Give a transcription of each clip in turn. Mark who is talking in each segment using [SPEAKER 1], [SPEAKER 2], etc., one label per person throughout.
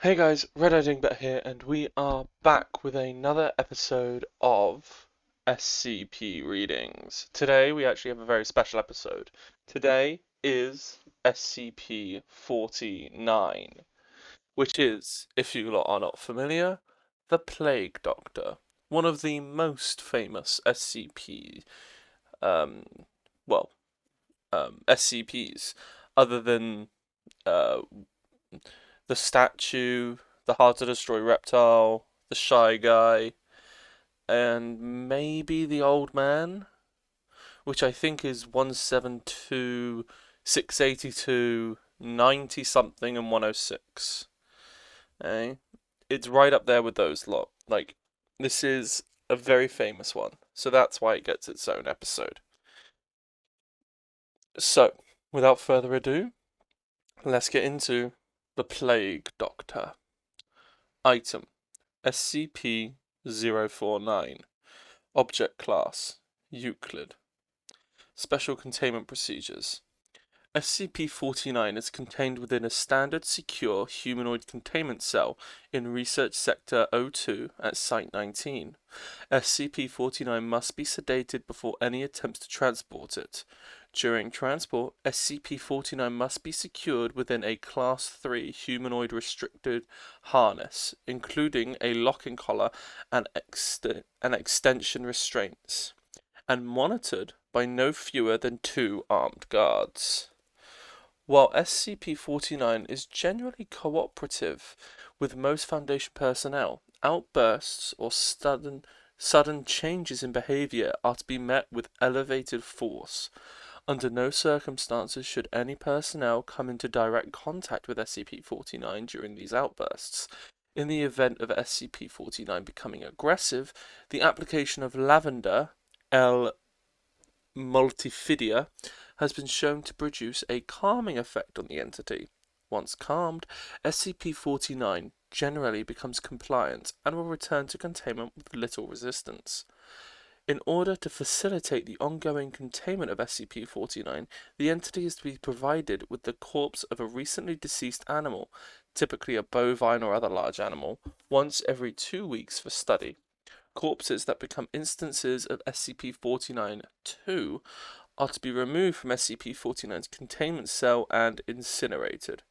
[SPEAKER 1] Hey guys, Red Dingbat here, and we are back with another episode of SCP Readings. Today we actually have a very special episode. Today is SCP-49, which is, if you lot are not familiar, the Plague Doctor, one of the most famous SCP, um, well, SCPs, other than uh, the statue, the hard to destroy reptile, the shy guy, and maybe the old man, which I think is 172, 682, 90 something, and 106. Eh? It's right up there with those lot. Like, this is a very famous one, so that's why it gets its own episode. So, without further ado, let's get into the Plague Doctor. Item SCP-049. Object Class Euclid. Special Containment Procedures. SCP-49 is contained within a standard secure humanoid containment cell in Research Sector O2 at Site 19. SCP-49 must be sedated before any attempts to transport it. During transport, SCP-49 must be secured within a Class 3 humanoid restricted harness, including a locking collar and extension restraints, and monitored by no fewer than 2 armed guards. While SCP-49 is generally cooperative with most Foundation personnel, outbursts or sudden changes in behavior are to be met with elevated force. Under no circumstances should any personnel come into direct contact with SCP-49 during these outbursts. In the event of SCP-49 becoming aggressive, the application of lavender, L. multifidia, has been shown to produce a calming effect on the entity. Once calmed, SCP-49 generally becomes compliant and will return to containment with little resistance. In order to facilitate the ongoing containment of SCP-49, the entity is to be provided with the corpse of a recently deceased animal, typically a bovine or other large animal, once every 2 weeks for study. Corpses that become instances of SCP-49-2 are to be removed from SCP-49's containment cell and incinerated.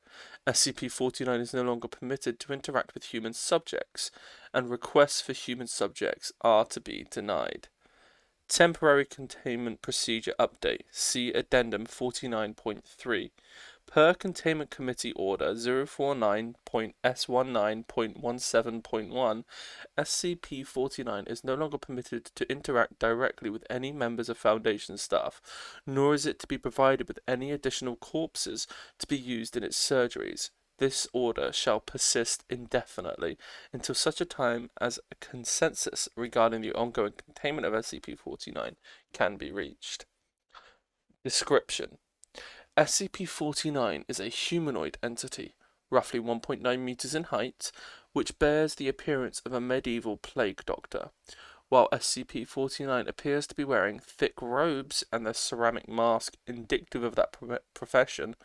[SPEAKER 1] SCP-49 is no longer permitted to interact with human subjects, and requests for human subjects are to be denied. Temporary Containment Procedure Update. See Addendum 49.3. Per Containment Committee Order 049.S19.17.1, SCP-49 is no longer permitted to interact directly with any members of Foundation staff, nor is it to be provided with any additional corpses to be used in its surgeries. This order shall persist indefinitely until such a time as a consensus regarding the ongoing containment of SCP-49 can be reached. Description: SCP-49 is a humanoid entity, roughly 1.9 meters in height, which bears the appearance of a medieval plague doctor. While SCP-49 appears to be wearing thick robes and a ceramic mask indicative of that profession,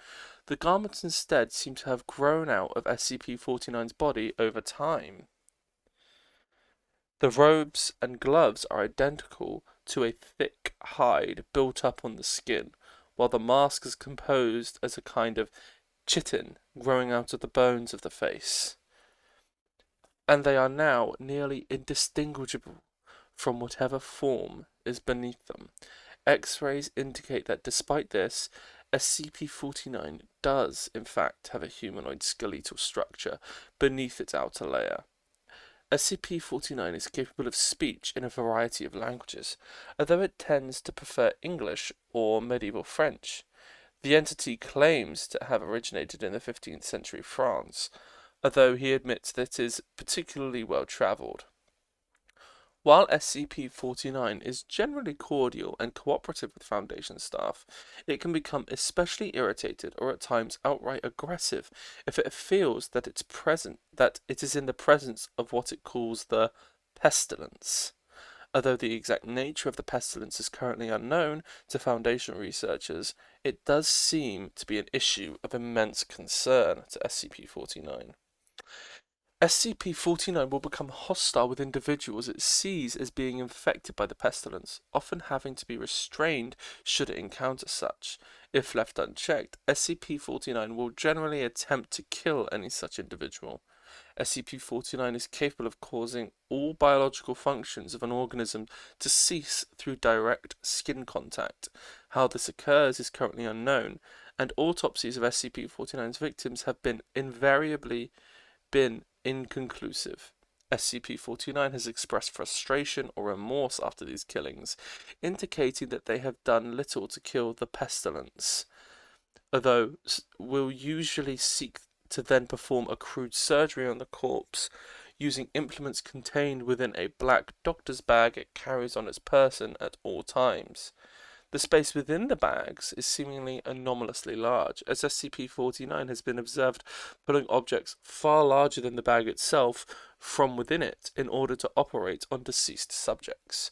[SPEAKER 1] the garments instead seem to have grown out of SCP-49's body over time. The robes and gloves are identical to a thick hide built up on the skin, while the mask is composed as a kind of chitin growing out of the bones of the face. And they are now nearly indistinguishable from whatever form is beneath them. X-rays indicate that despite this, SCP-49 does in fact have a humanoid skeletal structure beneath its outer layer. SCP-49 is capable of speech in a variety of languages, although it tends to prefer English or medieval French. The entity claims to have originated in the 15th century France, although he admits that it is particularly well travelled. While SCP-49 is generally cordial and cooperative with Foundation staff, it can become especially irritated or at times outright aggressive if it feels that it is in the presence of what it calls the pestilence. Although the exact nature of the pestilence is currently unknown to Foundation researchers, it does seem to be an issue of immense concern to SCP-49. SCP-49 will become hostile with individuals it sees as being infected by the pestilence, often having to be restrained should it encounter such. If left unchecked, SCP-49 will generally attempt to kill any such individual. SCP-49 is capable of causing all biological functions of an organism to cease through direct skin contact. How this occurs is currently unknown, and autopsies of SCP-49's victims have invariably been inconclusive. SCP-49 has expressed frustration or remorse after these killings, indicating that they have done little to kill the pestilence, although will usually seek to then perform a crude surgery on the corpse using implements contained within a black doctor's bag it carries on its person at all times. The space within the bags is seemingly anomalously large, as SCP-49 has been observed pulling objects far larger than the bag itself from within it in order to operate on deceased subjects.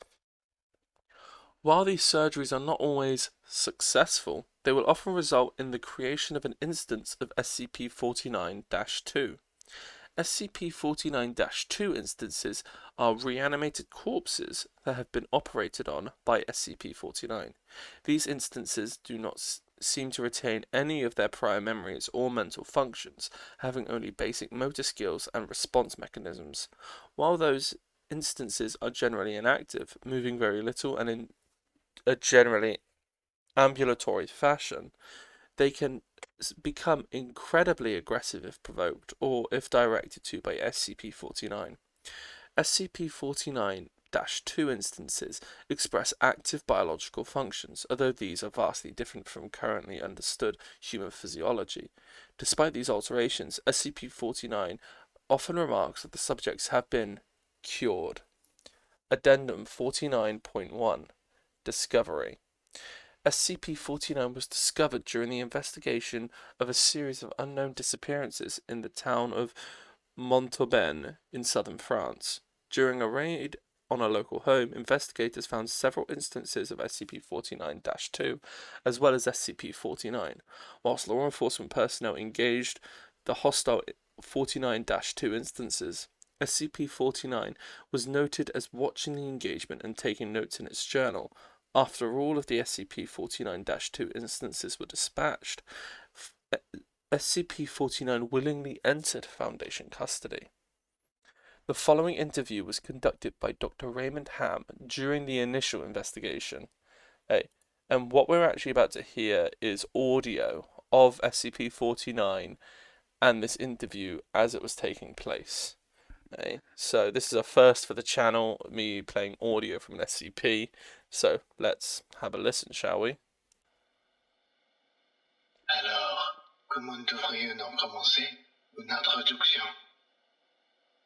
[SPEAKER 1] While these surgeries are not always successful, they will often result in the creation of an instance of SCP-49-2. SCP-49-2 instances are reanimated corpses that have been operated on by SCP-49. These instances do not seem to retain any of their prior memories or mental functions, having only basic motor skills and response mechanisms. While those instances are generally inactive, moving very little and in a generally ambulatory fashion, they can become incredibly aggressive if provoked or if directed to by SCP-49. SCP-49-2 instances express active biological functions, although these are vastly different from currently understood human physiology. Despite these alterations, SCP-49 often remarks that the subjects have been cured. Addendum 49.1 Discovery. SCP-49 was discovered during the investigation of a series of unknown disappearances in the town of Montauban in southern France. During a raid on a local home, investigators found several instances of SCP-49-2, as well as SCP-49. Whilst law enforcement personnel engaged the hostile 49-2 instances, SCP-49 was noted as watching the engagement and taking notes in its journal. After all of the SCP-49-2 instances were dispatched, SCP-49 willingly entered Foundation custody. The following interview was conducted by Dr. Raymond Ham during the initial investigation. And what we're actually about to hear is audio of SCP-49 and this interview as it was taking place. So this is a first for the channel, me playing audio from an SCP. So let's have a listen, shall we?
[SPEAKER 2] Alors, comment devrions-nous commencer une introduction?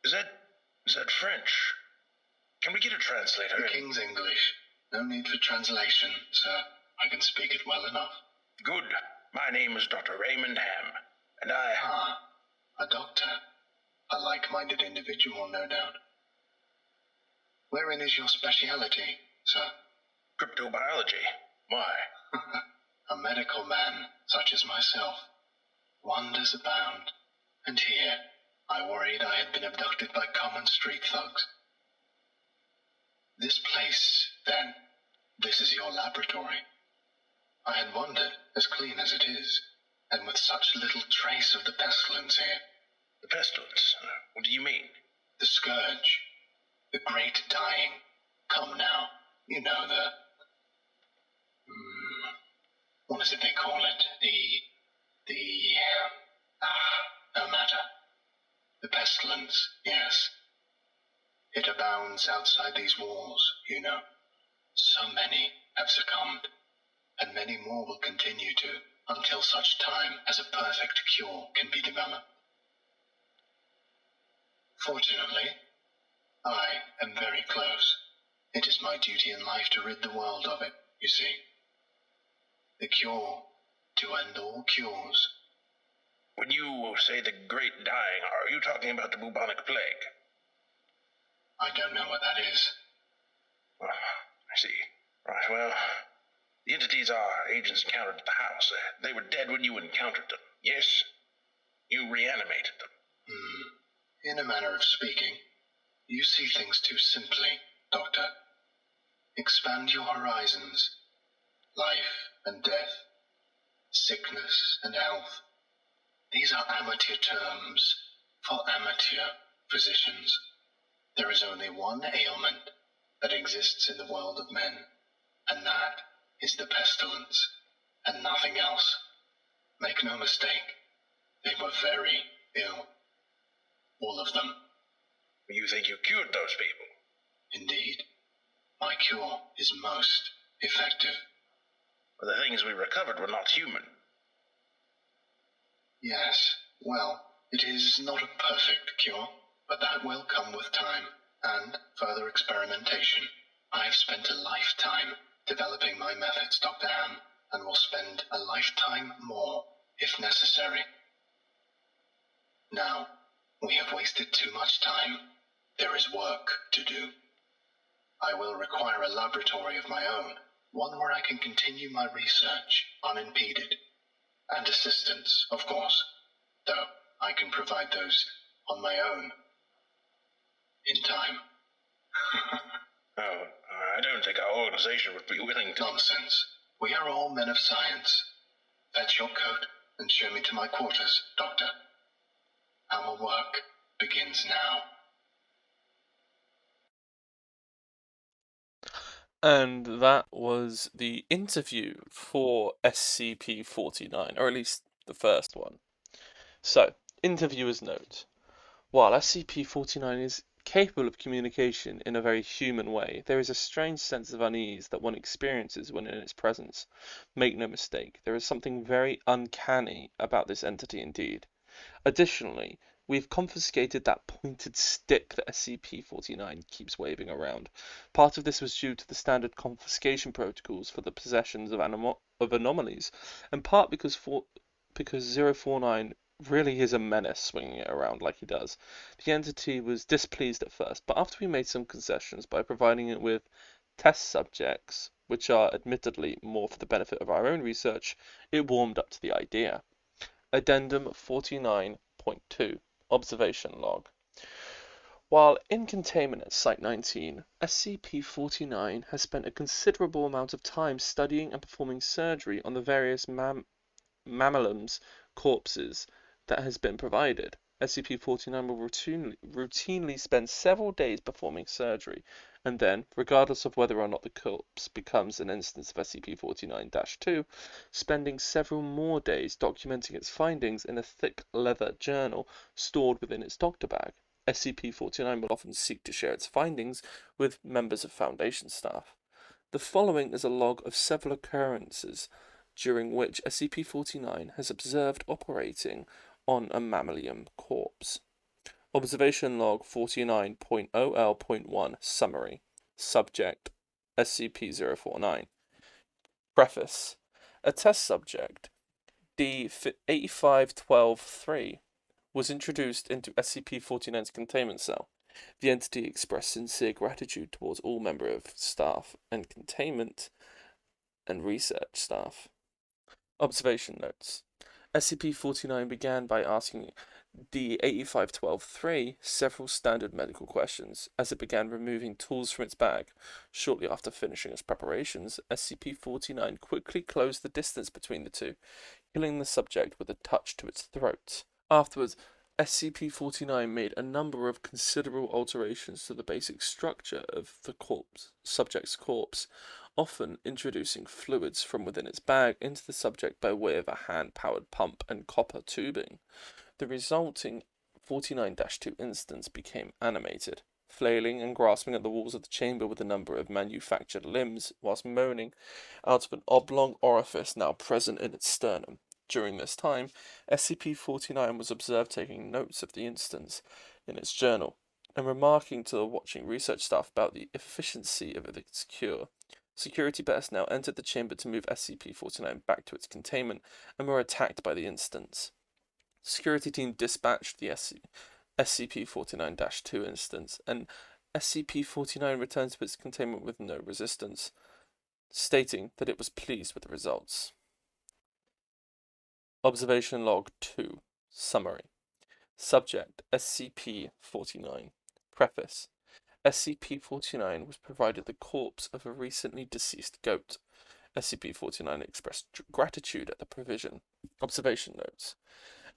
[SPEAKER 3] Is that French? Can we get a translator?
[SPEAKER 2] The King's English. No need for translation, sir. I can speak it well enough.
[SPEAKER 3] Good. My name is Dr. Raymond Ham, and I...
[SPEAKER 2] Ah, a doctor. A like-minded individual, no doubt. Wherein is your speciality, sir?
[SPEAKER 3] Cryptobiology. Why?
[SPEAKER 2] A medical man, such as myself. Wonders abound. And here, I worried I had been abducted by common street thugs. This place, then, this is your laboratory. I had wondered, as clean as it is, and with such little trace of the pestilence here.
[SPEAKER 3] The pestilence? What do you mean?
[SPEAKER 2] The scourge. The great dying. Come now, you know what is it they call it? No matter. The pestilence, yes. It abounds outside these walls, you know. So many have succumbed, and many more will continue to, until such time as a perfect cure can be developed. Fortunately, I am very close. It is my duty in life to rid the world of it, you see. The cure to end all cures.
[SPEAKER 3] When you say the great dying, are you talking about the bubonic plague?
[SPEAKER 2] I don't know what that is.
[SPEAKER 3] Oh, I see. Right, well, the entities our agents encountered at the house, they were dead when you encountered them, yes? You reanimated them.
[SPEAKER 2] In a manner of speaking, you see things too simply, Doctor. Expand your horizons. Life and death, sickness and health. These are amateur terms for amateur physicians. There is only one ailment that exists in the world of men, and that is the pestilence, and nothing else. Make no mistake, they were very ill. All of them.
[SPEAKER 3] You think you cured those people?
[SPEAKER 2] Indeed. My cure is most effective.
[SPEAKER 3] But the things we recovered were not human.
[SPEAKER 2] Yes, well, it is not a perfect cure, but that will come with time, and further experimentation. I have spent a lifetime developing my methods, Dr. Ham, and will spend a lifetime more, if necessary. Now, we have wasted too much time. There is work to do. I will require a laboratory of my own, one where I can continue my research unimpeded. And assistance, of course, though I can provide those on my own. In time.
[SPEAKER 3] Oh, I don't think our organization would be willing to...
[SPEAKER 2] Nonsense. We are all men of science. Fetch your coat and show me to my quarters, Doctor. Our work begins now.
[SPEAKER 1] And that was the interview for SCP-49, or at least the first one. So, interviewer's note. While SCP-49 is capable of communication in a very human way, there is a strange sense of unease that one experiences when in its presence. Make no mistake, there is something very uncanny about this entity indeed. Additionally, we've confiscated that pointed stick that SCP-49 keeps waving around. Part of this was due to the standard confiscation protocols for the possessions of anomalies, and part because 049 really is a menace swinging it around like he does. The entity was displeased at first, but after we made some concessions by providing it with test subjects, which are admittedly more for the benefit of our own research, it warmed up to the idea. Addendum 49.2 Observation Log. While in containment at Site 19, SCP-49 has spent a considerable amount of time studying and performing surgery on the various mammalians' corpses that has been provided. SCP-49 will routinely spend several days performing surgery, and then, regardless of whether or not the corpse becomes an instance of SCP-49-2, spending several more days documenting its findings in a thick leather journal stored within its doctor bag. SCP-49 will often seek to share its findings with members of Foundation staff. The following is a log of several occurrences during which SCP-49 has observed operating on a mammalian corpse. Observation Log 49.0L.1 Summary. Subject SCP-049. Preface. A test subject, D-8512-3, was introduced into SCP-49's containment cell. The entity expressed sincere gratitude towards all members of staff and containment and research staff. Observation notes. SCP-49 began by asking D-8512-3 several standard medical questions. As it began removing tools from its bag, shortly after finishing its preparations, SCP-49 quickly closed the distance between the two, killing the subject with a touch to its throat. Afterwards, SCP-49 made a number of considerable alterations to the basic structure of the subject's corpse, often introducing fluids from within its bag into the subject by way of a hand-powered pump and copper tubing. The resulting 49-2 instance became animated, flailing and grasping at the walls of the chamber with a number of manufactured limbs, whilst moaning out of an oblong orifice now present in its sternum. During this time, SCP-49 was observed taking notes of the instance in its journal, and remarking to the watching research staff about the efficiency of its cure. Security personnel entered the chamber to move SCP-49 back to its containment, and were attacked by the instance. The security team dispatched the SCP-49-2 instance, and SCP-49 returned to its containment with no resistance, stating that it was pleased with the results. Observation Log 2 Summary. Subject: SCP-49. Preface: SCP-49 was provided the corpse of a recently deceased goat. SCP-49 expressed gratitude at the provision. Observation notes: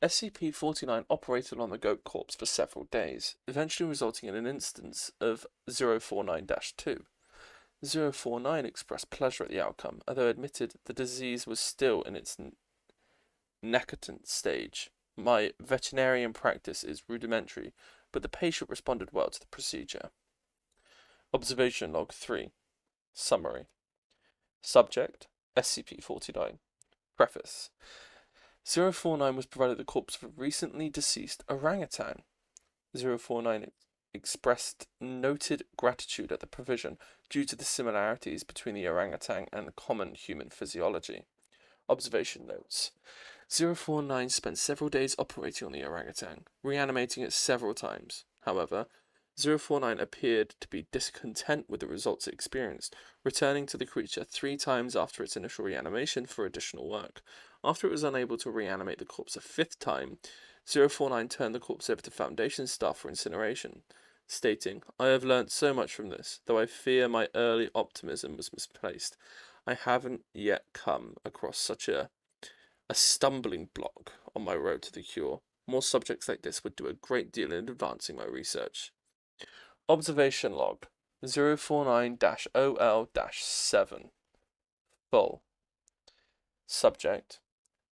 [SPEAKER 1] SCP-49 operated on the goat corpse for several days, eventually resulting in an instance of 049-2. 049 expressed pleasure at the outcome, although admitted the disease was still in its necrotant stage. My veterinarian practice is rudimentary, but the patient responded well to the procedure. Observation Log 3. Summary. Subject: SCP-49. Preface: 049 was provided the corpse of a recently deceased orangutan. 049 expressed noted gratitude at the provision due to the similarities between the orangutan and common human physiology. Observation notes: 049 spent several days operating on the orangutan, reanimating it several times. However, 049 appeared to be discontent with the results it experienced, returning to the creature 3 times after its initial reanimation for additional work. After it was unable to reanimate the corpse a 5th time, 049 turned the corpse over to Foundation staff for incineration, stating, "I have learnt so much from this, though I fear my early optimism was misplaced. I haven't yet come across such a stumbling block on my road to the cure. More subjects like this would do a great deal in advancing my research." Observation Log 049-OL-7. Full. Subject: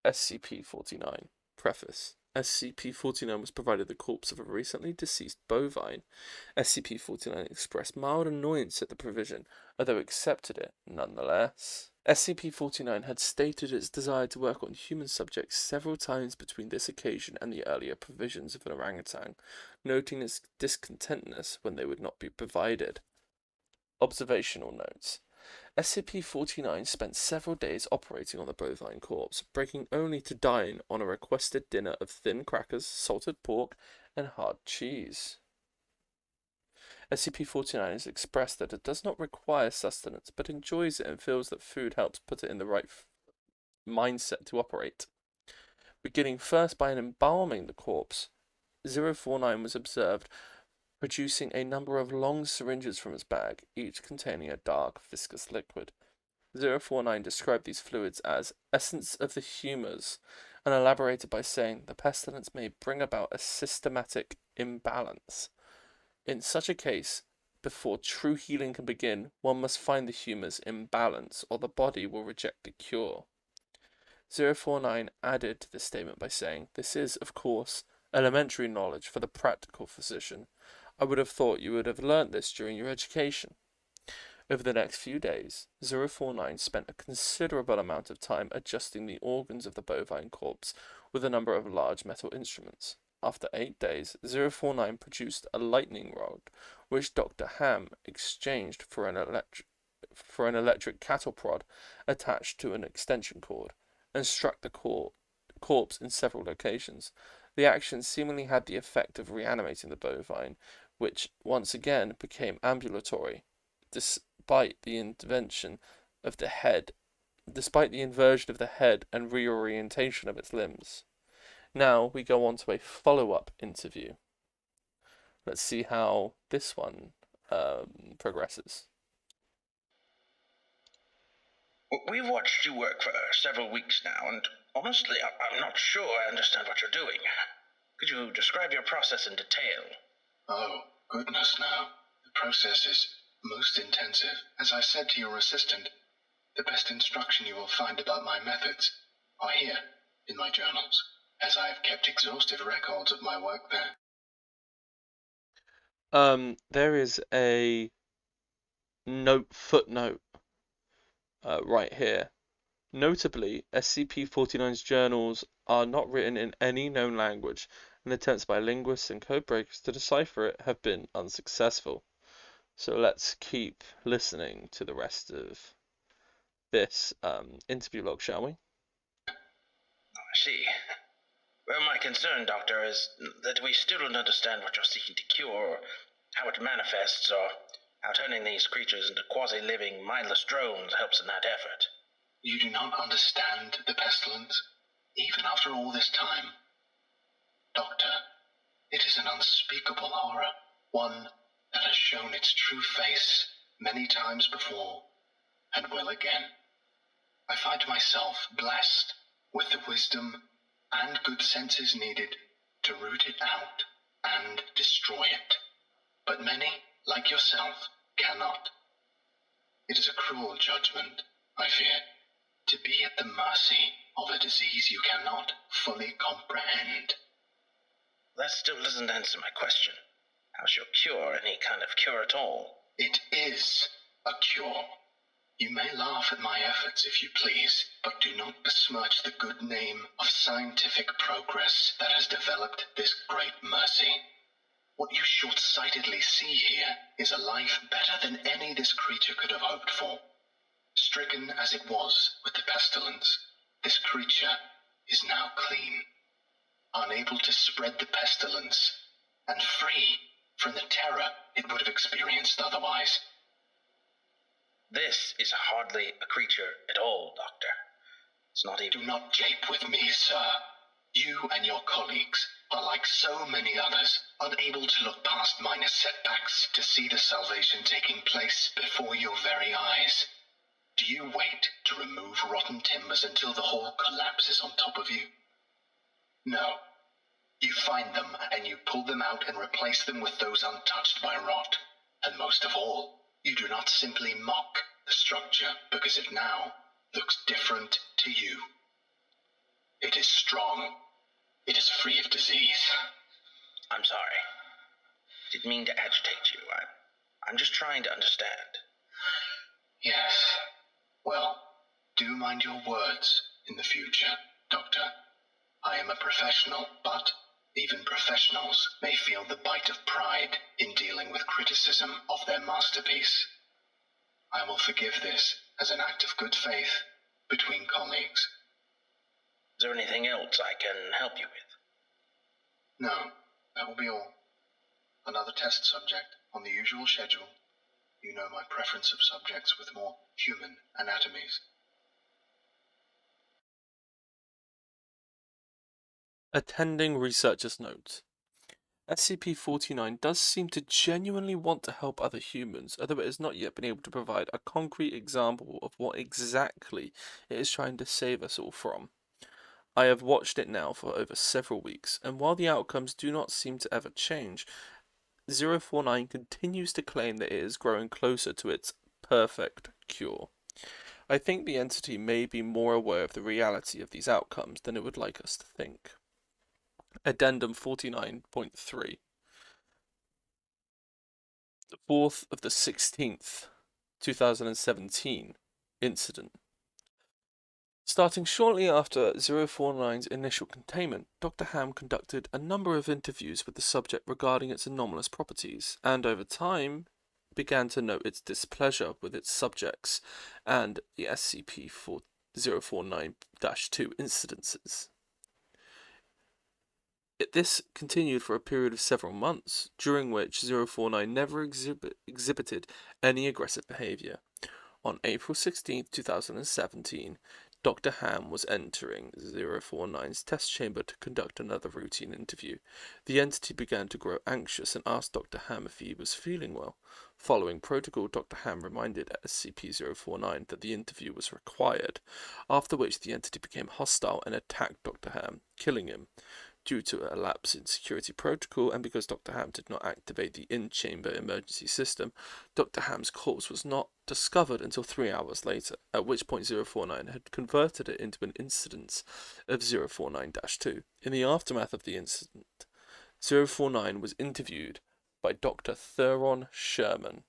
[SPEAKER 1] SCP-49. Preface: SCP-49 was provided the corpse of a recently deceased bovine. SCP-49 expressed mild annoyance at the provision, although accepted it nonetheless. SCP-49 had stated its desire to work on human subjects several times between this occasion and the earlier provisions of an orangutan, noting its discontentness when they would not be provided. Observational notes: SCP-49 spent several days operating on the bovine corpse, breaking only to dine on a requested dinner of thin crackers, salted pork, and hard cheese. SCP-49 has expressed that it does not require sustenance, but enjoys it and feels that food helps put it in the right mindset to operate. Beginning first by embalming the corpse, 049 was observed producing a number of long syringes from its bag, each containing a dark, viscous liquid. 049 described these fluids as essence of the humours, and elaborated by saying the pestilence may bring about a systematic imbalance. In such a case, before true healing can begin, one must find the humours in balance, or the body will reject the cure. 049 added to this statement by saying, "This is, of course, elementary knowledge for the practical physician. I would have thought you would have learnt this during your education." Over the next few days, 049 spent a considerable amount of time adjusting the organs of the bovine corpse with a number of large metal instruments. After 8 days, 049 produced a lightning rod, which Dr. Ham exchanged for an electric cattle prod attached to an extension cord, and struck the corpse in several locations. The action seemingly had the effect of reanimating the bovine, which once again became ambulatory, despite the inversion of the head and reorientation of its limbs. Now we go on to a follow-up interview. Let's see how this one progresses.
[SPEAKER 3] We've watched you work for several weeks now, and honestly, I'm not sure I understand what you're doing. Could you describe your process in detail?
[SPEAKER 2] Oh, goodness, no. The process is most intensive. As I said to your assistant, the best instruction you will find about my methods are here in my journals, as I have kept exhaustive records of my work there.
[SPEAKER 1] There is a footnote right here. Notably, SCP-49's journals are not written in any known language, and attempts by linguists and codebreakers to decipher it have been unsuccessful. So let's keep listening to the rest of this interview log, shall we?
[SPEAKER 3] I see. Well, my concern, Doctor, is that we still don't understand what you're seeking to cure, or how it manifests, or how turning these creatures into quasi-living, mindless drones helps in that effort.
[SPEAKER 2] You do not understand the pestilence? Even after all this time? Doctor, It is an unspeakable horror, one that has shown its true face many times before, and will again. I find myself blessed with the wisdom and good senses needed to root it out and destroy it. But many, like yourself, cannot. It is a cruel judgment, I fear, to be at the mercy of a disease you cannot fully comprehend.
[SPEAKER 3] That still doesn't answer my question. How's your cure any kind of cure at all?
[SPEAKER 2] It is a cure. You may laugh at my efforts if you please, but do not besmirch the good name of scientific progress that has developed this great mercy. What you short-sightedly see here is a life better than any this creature could have hoped for. Stricken as it was with the pestilence, this creature is now clean, unable to spread the pestilence, and free from the terror it would have experienced otherwise.
[SPEAKER 3] This is hardly a creature at all, Doctor. It's not even...
[SPEAKER 2] Do not jape with me, sir. You and your colleagues are like so many others, unable to look past minor setbacks to see the salvation taking place before your very eyes. Do you wait to remove rotten timbers until the whole collapses on top of you? No. You find them and you pull them out and replace them with those untouched by rot. And most of all, you do not simply mock the structure because it now looks different to you. It is strong. It is free of disease.
[SPEAKER 3] I'm sorry. Didn't mean to agitate you. I'm just trying to understand.
[SPEAKER 2] Yes. Well, do mind your words in the future, Doctor. I am a professional, but even professionals may feel the bite of pride in dealing with criticism of their masterpiece. I will forgive this as an act of good faith between colleagues.
[SPEAKER 3] Is there anything else I can help you with?
[SPEAKER 2] No, that will be all. Another test subject on the usual schedule. You know my preference of subjects with more human anatomies.
[SPEAKER 1] Attending researcher's note. SCP-49 does seem to genuinely want to help other humans, although it has not yet been able to provide a concrete example of what exactly it is trying to save us all from. I have watched it now for over several weeks, and while the outcomes do not seem to ever change, 049 continues to claim that it is growing closer to its perfect cure. I think the entity may be more aware of the reality of these outcomes than it would like us to think. Addendum 49.3. The 4th of the 16th, 2017 incident. Starting shortly after 049's initial containment, Dr. Ham conducted a number of interviews with the subject regarding its anomalous properties, and over time began to note its displeasure with its subjects and the SCP-049-2 incidences. This continued for a period of several months, during which 049 never exhibited any aggressive behavior. On April 16, 2017, Dr. Ham was entering 049's test chamber to conduct another routine interview. The entity began to grow anxious and asked Dr. Ham if he was feeling well. Following protocol, Dr. Ham reminded SCP-049 that the interview was required, after which the entity became hostile and attacked Dr. Ham, killing him. Due to a lapse in security protocol and because Dr. Ham did not activate the in-chamber emergency system, Dr. Ham's corpse was not discovered until 3 hours later, at which point 049 had converted it into an incidence of 049-2. In the aftermath of the incident, 049 was interviewed by Dr. Theron Sherman,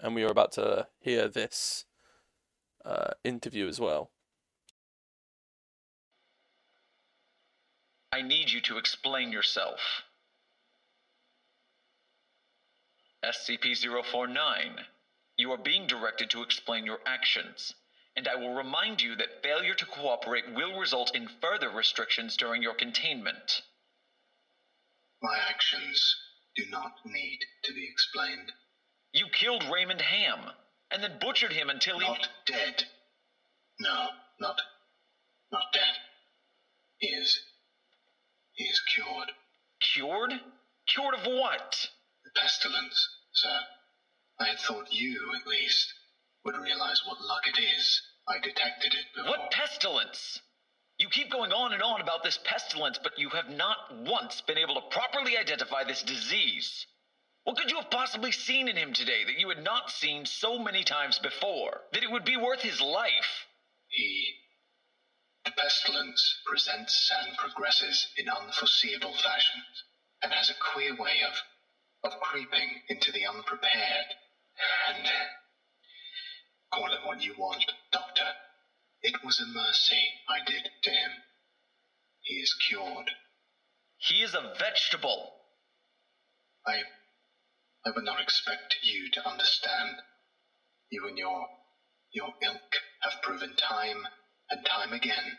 [SPEAKER 1] and we are about to hear this interview as well.
[SPEAKER 4] I need you to explain yourself. SCP-049, you are being directed to explain your actions, and I will remind you that failure to cooperate will result in further restrictions during your containment.
[SPEAKER 2] My actions do not need to be explained.
[SPEAKER 4] You killed Raymond Ham, and then butchered him until
[SPEAKER 2] Not dead. No, not dead. He is cured.
[SPEAKER 4] Cured? Cured of what?
[SPEAKER 2] The pestilence, sir. I had thought you, at least, would realize what luck it is I detected it before.
[SPEAKER 4] What pestilence? You keep going on and on about this pestilence, but you have not once been able to properly identify this disease. What could you have possibly seen in him today that you had not seen so many times before, that it would be worth his life?
[SPEAKER 2] The pestilence presents and progresses in unforeseeable fashions, and has a queer way of creeping into the unprepared. And call it what you want, Doctor. It was a mercy I did to him. He is cured.
[SPEAKER 4] He is a vegetable.
[SPEAKER 2] I would not expect you to understand. You and your ilk have proven time and time again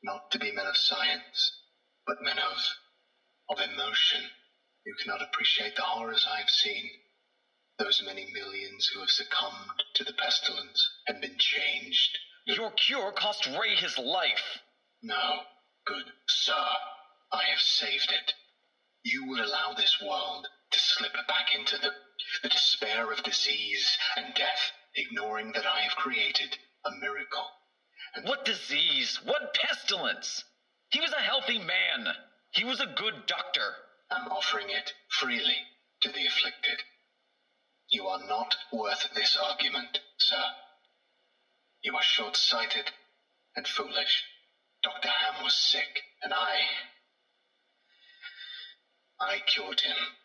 [SPEAKER 2] not to be men of science, but men of emotion. You cannot appreciate the horrors I have seen. Those many millions who have succumbed to the pestilence and been changed.
[SPEAKER 4] Your cure cost Ray his life.
[SPEAKER 2] No, good sir, I have saved it. You will allow this world to slip back into the despair of disease and death, ignoring that I have created a miracle. And
[SPEAKER 4] what disease? What pestilence? He was a healthy man. He was a good doctor.
[SPEAKER 2] I'm offering it freely to the afflicted. You are not worth this argument, sir. You are short-sighted and foolish. Dr. Ham was sick, and I cured him.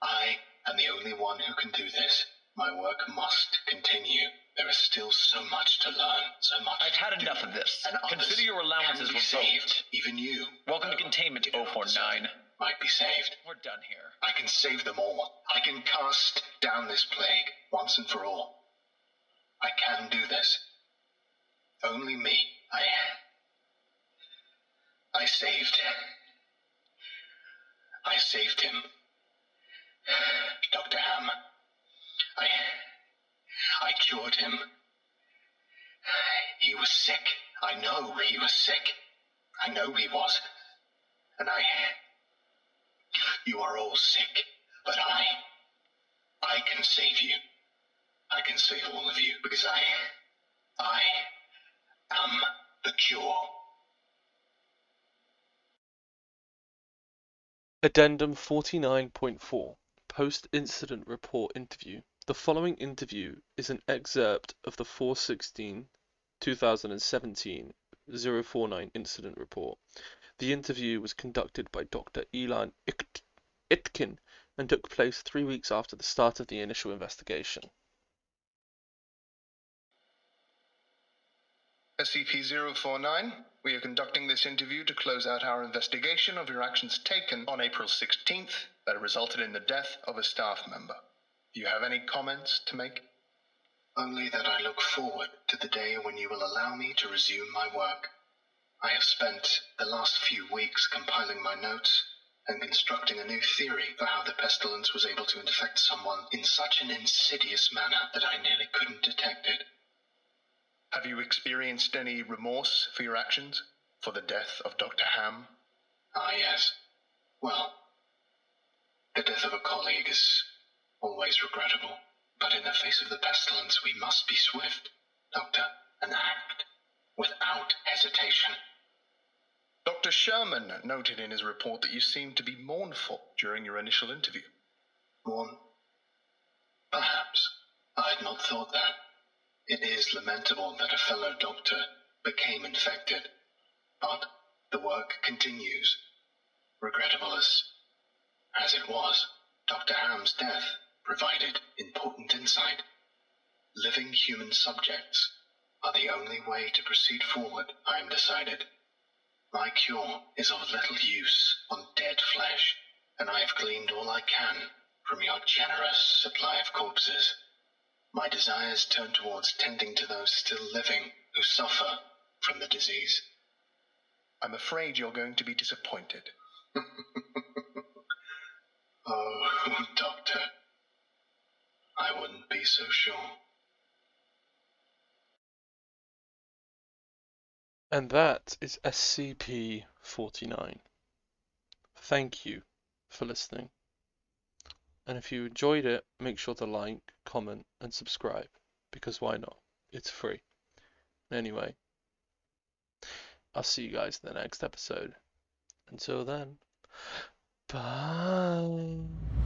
[SPEAKER 2] I am the only one who can do this. My work must continue. There is still so much to learn, so much.
[SPEAKER 4] I've had enough of this.
[SPEAKER 2] And
[SPEAKER 4] consider your allowances
[SPEAKER 2] can be
[SPEAKER 4] revoked.
[SPEAKER 2] Saved. Even you.
[SPEAKER 4] Welcome to Containment, 049.
[SPEAKER 2] Might be saved.
[SPEAKER 4] We're done here.
[SPEAKER 2] I can save them all. I can cast down this plague once and for all. I can do this. Only me. I saved him. Dr. Ham. I cured him. He was sick. I know he was sick. I know he was. And you are all sick, but I can save you. I can save all of you, because I am the cure.
[SPEAKER 1] Addendum 49.4 Post-Incident Report Interview. The following interview is an excerpt of the 4/16/2017 049 Incident Report. The interview was conducted by Dr. Elon Itkin and took place 3 weeks after the start of the initial investigation.
[SPEAKER 2] SCP-049, we are conducting this interview to close out our investigation of your actions taken on April 16th that resulted in the death of a staff member. Do you have any comments to make? Only that I look forward to the day when you will allow me to resume my work. I have spent the last few weeks compiling my notes and constructing a new theory for how the pestilence was able to infect someone in such an insidious manner that I nearly couldn't detect it. Have you experienced any remorse for your actions? For the death of Dr. Ham? Ah, yes. Well, the death of a colleague is always regrettable. But in the face of the pestilence, we must be swift, Doctor, and act without hesitation. Dr. Sherman noted in his report that you seemed to be mournful during your initial interview. Mourn? Perhaps. I had not thought that. It is lamentable that a fellow doctor became infected, but the work continues. Regrettable as it was, Dr. Ham's death provided important insight. Living human subjects are the only way to proceed forward, I am decided. My cure is of little use on dead flesh, and I have gleaned all I can from your generous supply of corpses. My desires turn towards tending to those still living who suffer from the disease. I'm afraid you're going to be disappointed. Oh, Doctor, I wouldn't be so sure.
[SPEAKER 1] And that is SCP-49. Thank you for listening. And if you enjoyed it, make sure to like, comment, and subscribe, because why not? It's free. Anyway, I'll see you guys in the next episode. Until then, bye.